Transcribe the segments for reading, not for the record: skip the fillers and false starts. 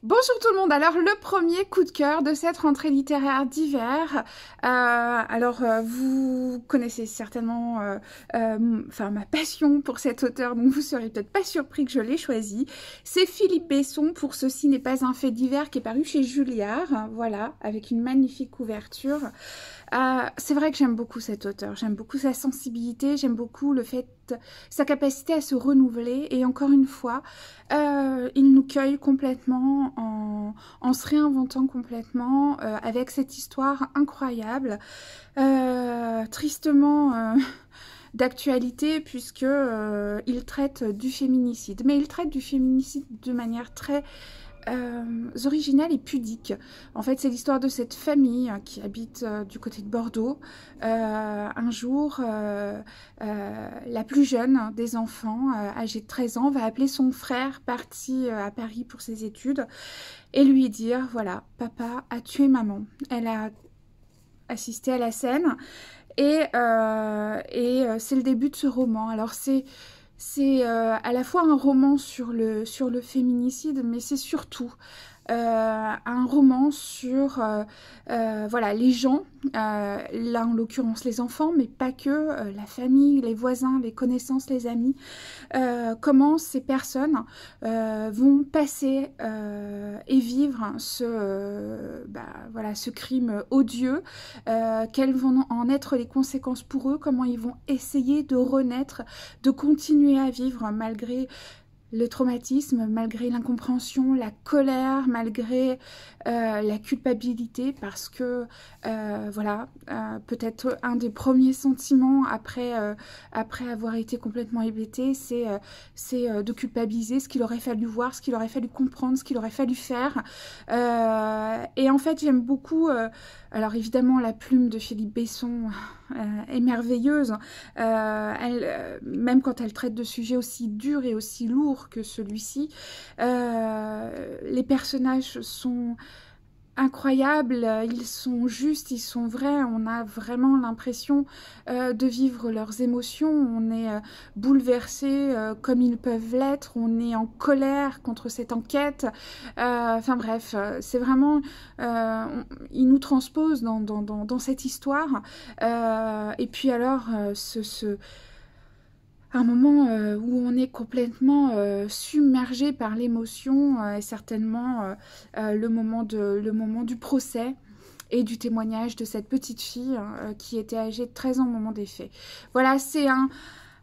Bonjour tout le monde, alors le premier coup de cœur de cette rentrée littéraire d'hiver, vous connaissez certainement ma passion pour cet auteur, donc vous serez peut-être pas surpris que je l'ai choisi. C'est Philippe Besson pour Ceci n'est pas un fait divers qui est paru chez Julliard, voilà, avec une magnifique couverture. C'est vrai que j'aime beaucoup cet auteur, j'aime beaucoup sa sensibilité, j'aime beaucoup le fait, sa capacité à se renouveler et encore une fois, il nous cueille complètement en se réinventant complètement avec cette histoire incroyable, tristement d'actualité puisque il traite du féminicide, mais il traite du féminicide de manière très originale et pudique. En fait, c'est l'histoire de cette famille qui habite du côté de Bordeaux. Un jour, la plus jeune des enfants, âgée de 13 ans, va appeler son frère parti à Paris pour ses études et lui dire, voilà, papa a tué maman. Elle a assisté à la scène et c'est le début de ce roman. Alors c'est à la fois un roman sur le féminicide, mais c'est surtout un roman sur voilà, les gens, là en l'occurrence les enfants, mais pas que, la famille, les voisins, les connaissances, les amis, comment ces personnes vont passer et vivre voilà, ce crime odieux, quelles vont en être les conséquences pour eux, comment ils vont essayer de renaître, de continuer à vivre malgré le traumatisme, malgré l'incompréhension, la colère, malgré la culpabilité, parce que voilà, peut-être un des premiers sentiments après avoir été complètement hébété, c'est de culpabiliser ce qu'il aurait fallu voir, ce qu'il aurait fallu comprendre, ce qu'il aurait fallu faire. Et en fait, j'aime beaucoup, alors évidemment, la plume de Philippe Besson est merveilleuse, même quand elle traite de sujets aussi durs et aussi lourds que celui-ci. Les personnages sont incroyables, ils sont justes, ils sont vrais, on a vraiment l'impression de vivre leurs émotions, on est bouleversé comme ils peuvent l'être, on est en colère contre cette enquête, enfin bref, c'est vraiment, ils nous transposent dans cette histoire, et puis alors un moment où on est complètement submergé par l'émotion, et certainement le moment du procès et du témoignage de cette petite fille qui était âgée de 13 ans au moment des faits. Voilà, c'est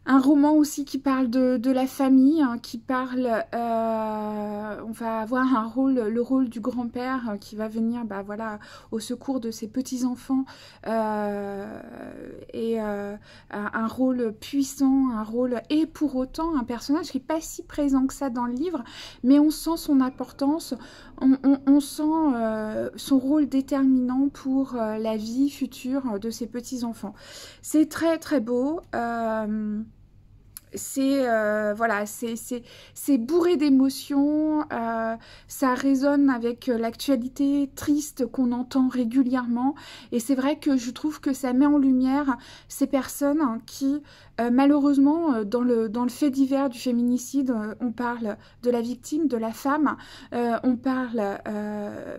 un roman aussi qui parle de la famille, hein, qui parle, on va avoir le rôle du grand-père qui va venir voilà, au secours de ses petits-enfants, et un rôle puissant, un rôle, et pour autant un personnage qui n'est pas si présent que ça dans le livre, mais on sent son importance, on sent son rôle déterminant pour la vie future de ses petits-enfants. C'est très très beau. C'est voilà, c'est bourré d'émotions, ça résonne avec l'actualité triste qu'on entend régulièrement, et c'est vrai que je trouve que ça met en lumière ces personnes qui malheureusement dans le fait divers du féminicide, on parle de la victime, de la femme, on parle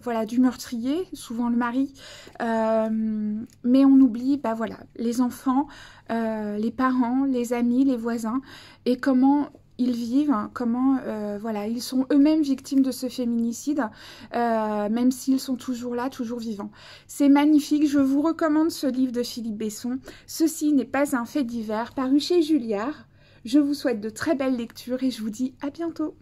voilà, du meurtrier, souvent le mari, mais on oublie voilà, les enfants, les parents, les amis, les voisins, et comment ils vivent, comment voilà, ils sont eux-mêmes victimes de ce féminicide, même s'ils sont toujours là, toujours vivants. C'est magnifique, je vous recommande ce livre de Philippe Besson. Ceci n'est pas un fait divers, paru chez Julliard. Je vous souhaite de très belles lectures et je vous dis à bientôt.